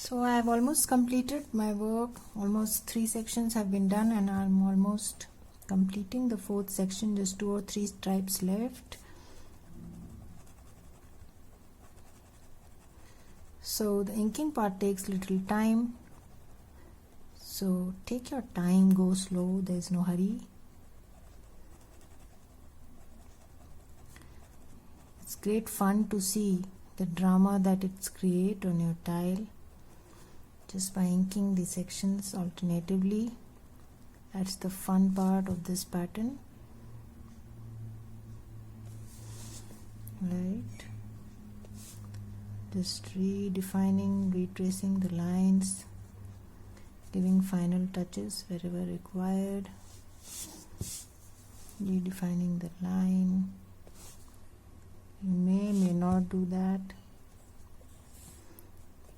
So I have almost completed my work. Almost 3 sections have been done and I'm almost completing the 4th section. Just 2 or 3 stripes left. So the inking part takes little time. So take your time, go slow, there is no hurry. It's great fun to see the drama that it's create on your tile just by inking the sections alternatively. That's the fun part of this pattern, right? Just redefining, retracing the lines, giving final touches wherever required, redefining the line. You may not do that.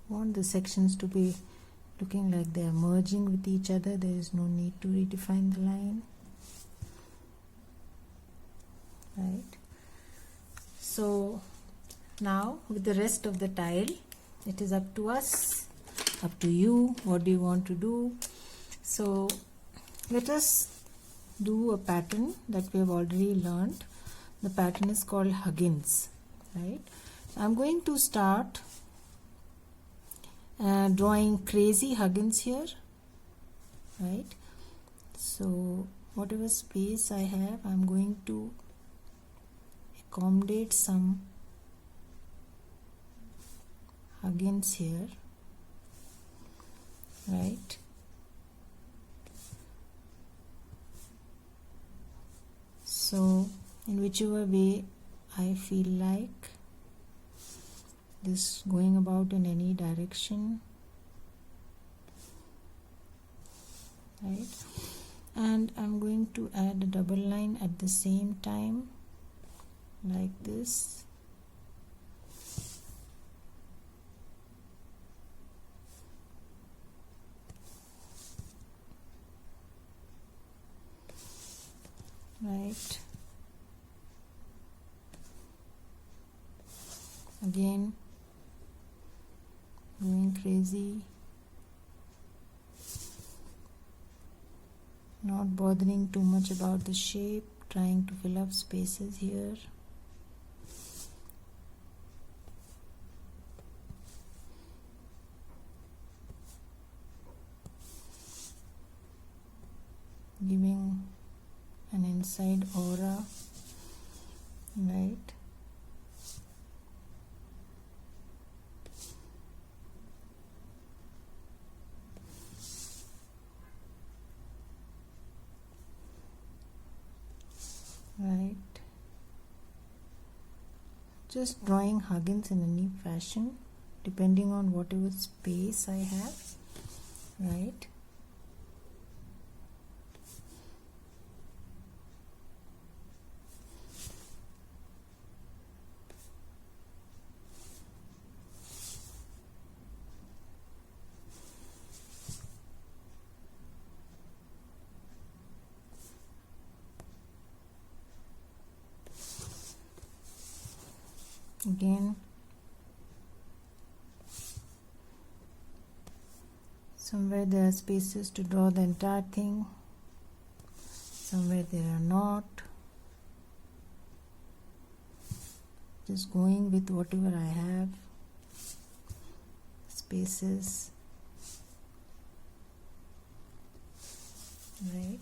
Want the sections to be looking like they are merging with each other. There is no need to redefine the line, right? So now with the rest of the tile, it is up to us, up to you. What do you want to do? So let us do a pattern that we have already learned. The pattern is called Huggins, right? I'm going to start drawing crazy Huggins here, right? So whatever space I have, I'm going to accommodate some Huggins here, right? So in whichever way I feel like, this going about in any direction, right? And I'm going to add a double line at the same time, like this. Right. Again, going crazy, not bothering too much about the shape, trying to fill up spaces here. Giving an inside aura, right? Right, just drawing Huggins in any fashion depending on whatever space I have, right? Again, somewhere there are spaces to draw the entire thing, somewhere there are not. Just going with whatever I have, spaces, right?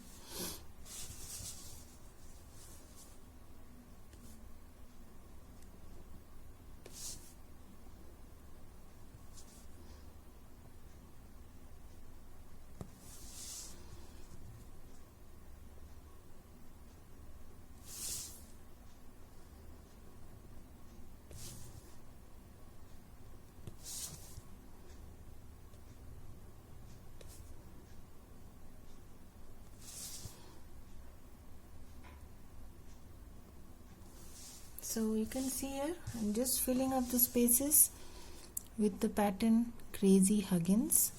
So you can see here, I'm just filling up the spaces with the pattern Crazy Huggins.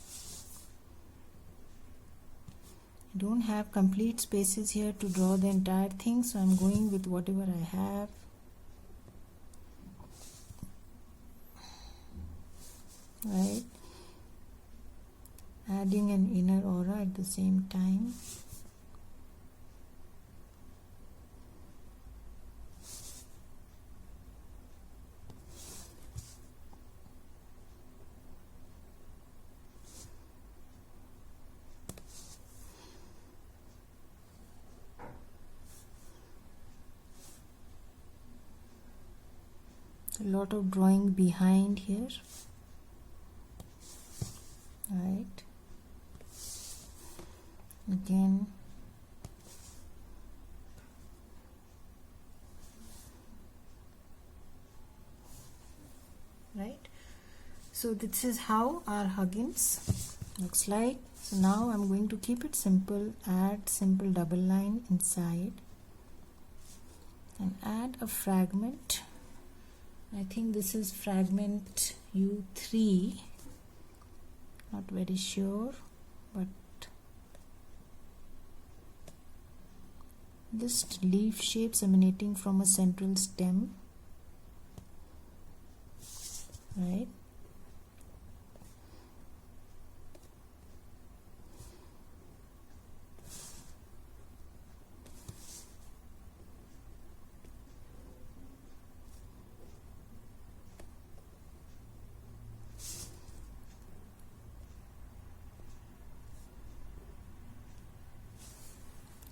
I don't have complete spaces here to draw the entire thing, so I'm going with whatever I have. Right, adding an inner aura at the same time. A lot of drawing behind here, right? Again, right? So this is how our Huggins looks like. So now I'm going to keep it simple, add simple double line inside and add a fragment. I think this is fragment U3, not very sure, but just leaf shapes emanating from a central stem, right?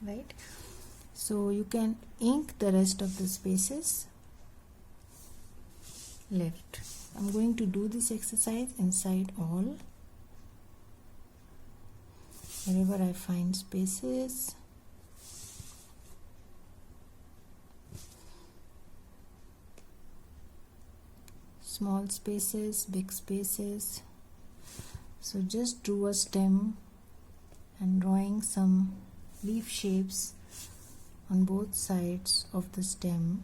Right, so you can ink the rest of the spaces left. I'm going to do this exercise inside all, wherever I find spaces. Small spaces, big spaces. So just drew a stem and drawing some leaf shapes on both sides of the stem.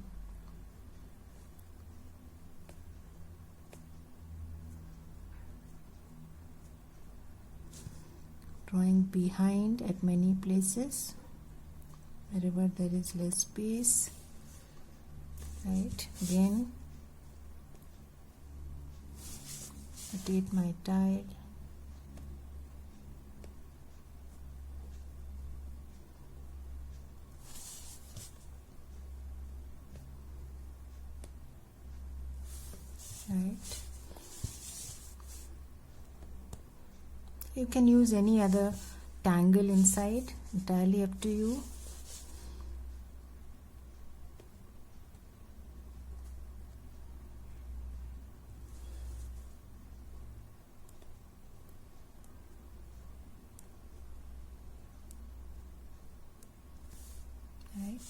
Drawing behind at many places, wherever there is less space, right? Again, rotate my tile. Right. You can use any other tangle inside, entirely up to you. Right.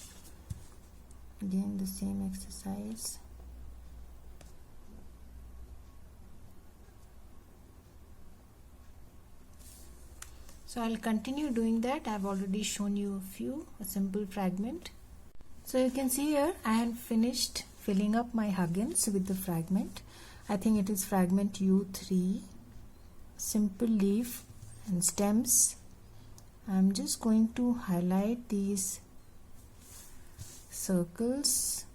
Again, the same exercise. So I'll continue doing that. I've already shown you a simple fragment. So you can see here I have finished filling up my Huggins with the fragment. I think it is fragment U3, simple leaf and stems. I'm just going to highlight these circles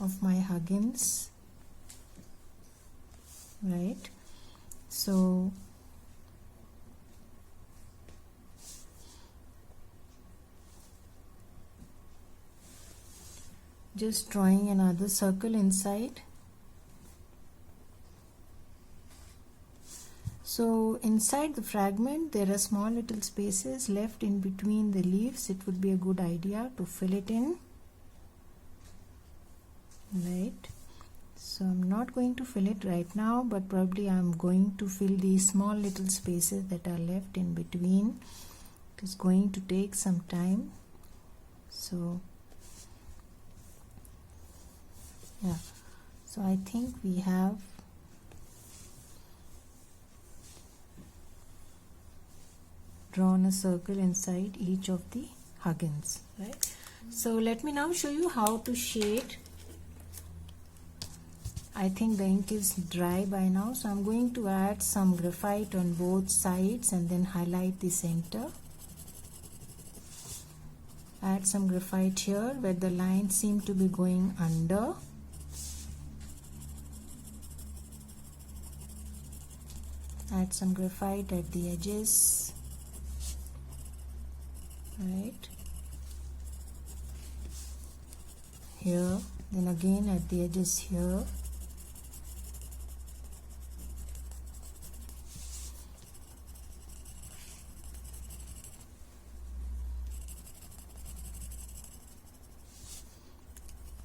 of my Huggins, right? So just drawing another circle inside. So inside the fragment there are small little spaces left in between the leaves. It would be a good idea to fill it in, right? So I'm not going to fill it right now, but probably I'm going to fill these small little spaces that are left in between. It is going to take some time. So yeah, so I think we have drawn a circle inside each of the Huggins, right? So let me now show you how to shade. I think the ink is dry by now, so I'm going to add some graphite on both sides and then highlight the center. Add some graphite here where the lines seem to be going under. add some graphite at the edges, right here, then again at the edges here,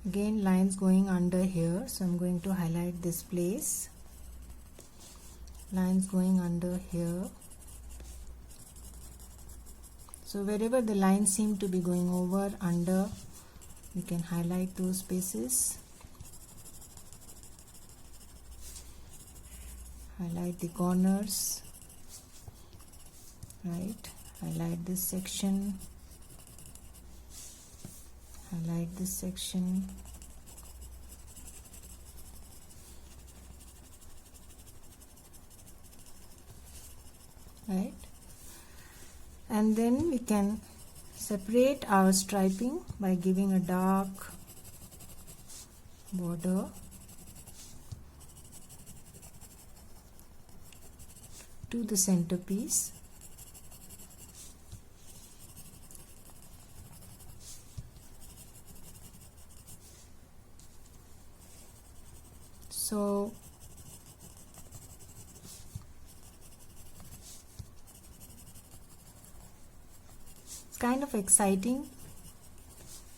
again lines going under here, so I'm going to highlight this place, lines going under here. So wherever the lines seem to be going over, under, you can highlight those spaces, highlight the corners, right, highlight this section, highlight this section, right, and then we can separate our striping by giving a dark border to the centerpiece. So it's kind of exciting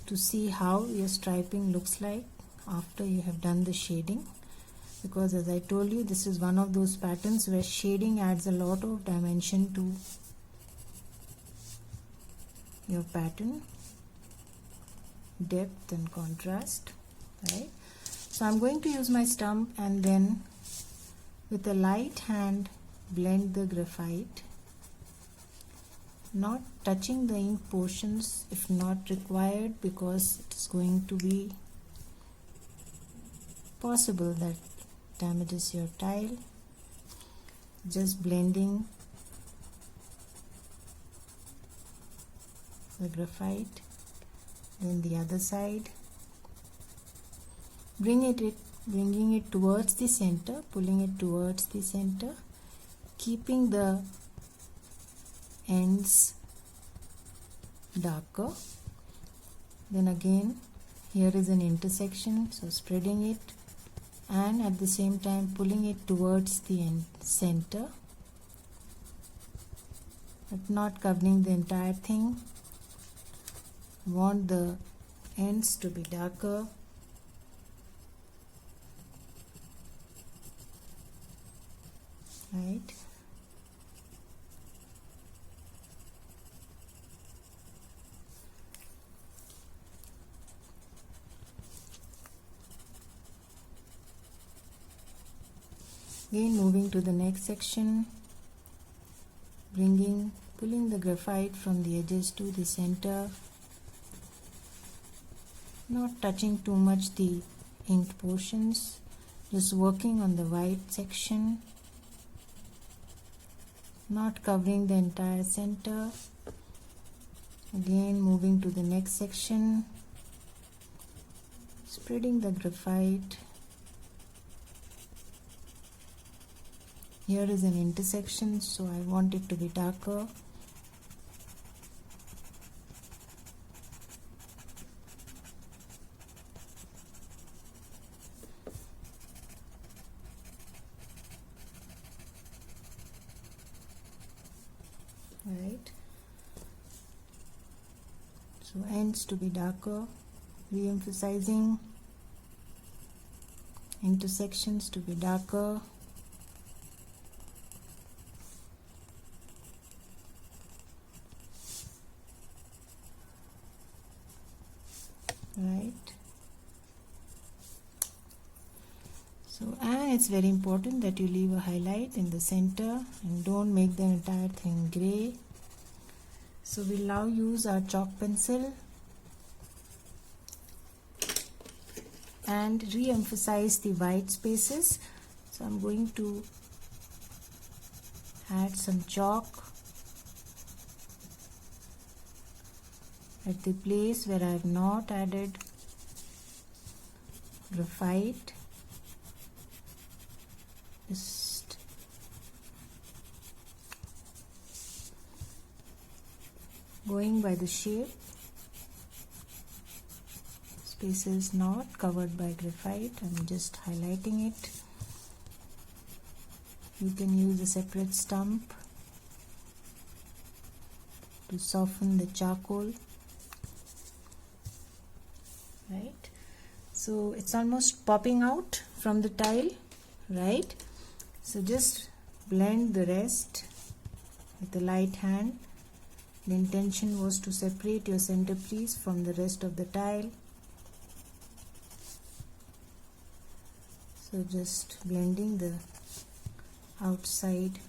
to see how your striping looks like after you have done the shading, because as I told you, this is one of those patterns where shading adds a lot of dimension to your pattern, depth and contrast, right? So I'm going to use my stump and then with a light hand blend the graphite, not touching the ink portions if not required, because it is going to be possible that damages your tile. Just blending the graphite, then the other side, bringing it towards the center, pulling it towards the center, keeping the ends darker. Then again here is an intersection, so spreading it and at the same time pulling it towards the center, but not covering the entire thing. Want the ends to be darker. Right. Again moving to the next section, pulling the graphite from the edges to the center, not touching too much the inked portions, just working on the white section, not covering the entire center. Again moving to the next section, spreading the graphite. Here is an intersection, so I want it to be darker. Right. So ends to be darker, re-emphasizing, intersections to be darker. Right. So, and it's very important that you leave a highlight in the center and don't make the entire thing gray. So we'll now use our chalk pencil and re-emphasize the white spaces. So I'm going to add some chalk at the place where I have not added graphite. Just going by the shape. Space is not covered by graphite. I'm just highlighting it. You can use a separate stump to soften the charcoal. Right, so it's almost popping out from the tile, right? So just blend the rest with a light hand. The intention was to separate your centerpiece from the rest of the tile. So just blending the outside.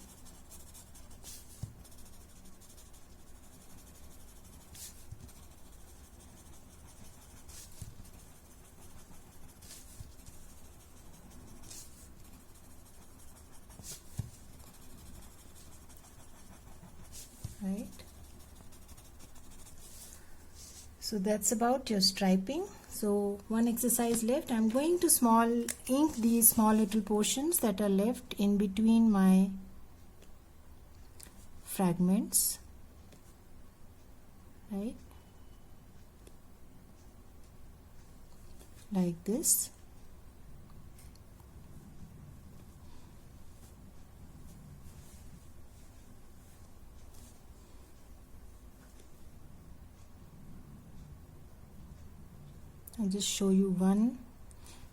Right, so that's about your striping. So one exercise left. I'm going to ink these small little portions that are left in between my fragments, right, like this. I'll just show you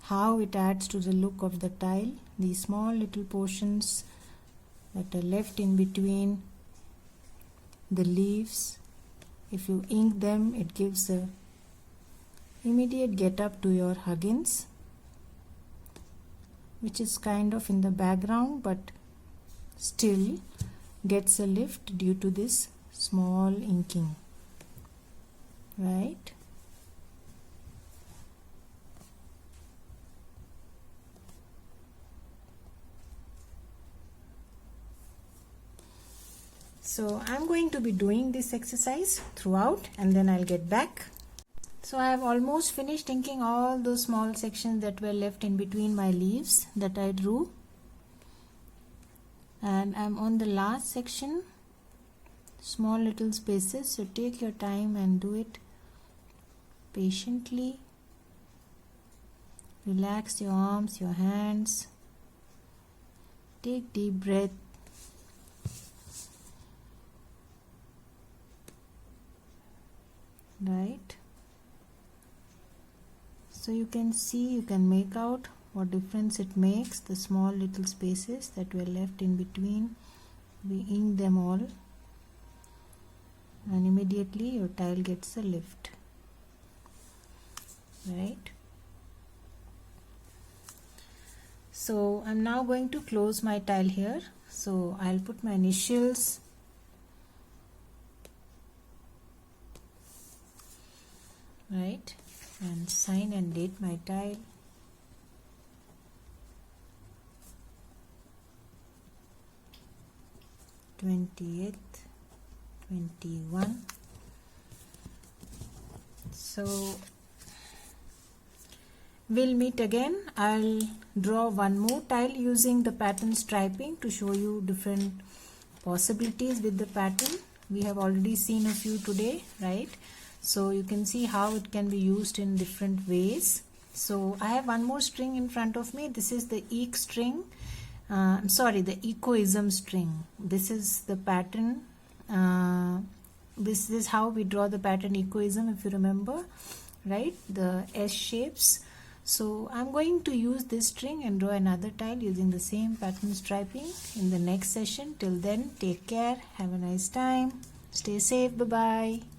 how it adds to the look of the tile. These small little portions that are left in between the leaves, if you ink them, it gives a immediate get up to your Huggins, which is kind of in the background but still gets a lift due to this small inking, right? So I'm going to be doing this exercise throughout and then I'll get back. So I have almost finished inking all those small sections that were left in between my leaves that I drew. And I'm on the last section, small little spaces. So take your time and do it patiently. Relax your arms, your hands. Take deep breath. Right, so you can see, you can make out what difference it makes, the small little spaces that were left in between. We ink them all and immediately your tile gets a lift, right? So I'm now going to close my tile here. So I'll put my initials, right, and sign and date my tile. '20th 21. So we'll meet again. I'll draw one more tile using the pattern striping to show you different possibilities with the pattern. We have already seen a few today, right? So you can see how it can be used in different ways. So I have one more string in front of me. This is the eek string. The egoism string. This is the pattern. This is how we draw the pattern egoism, if you remember, right? The S shapes. So I'm going to use this string and draw another tile using the same pattern striping in the next session. Till then, take care. Have a nice time. Stay safe. Bye-bye.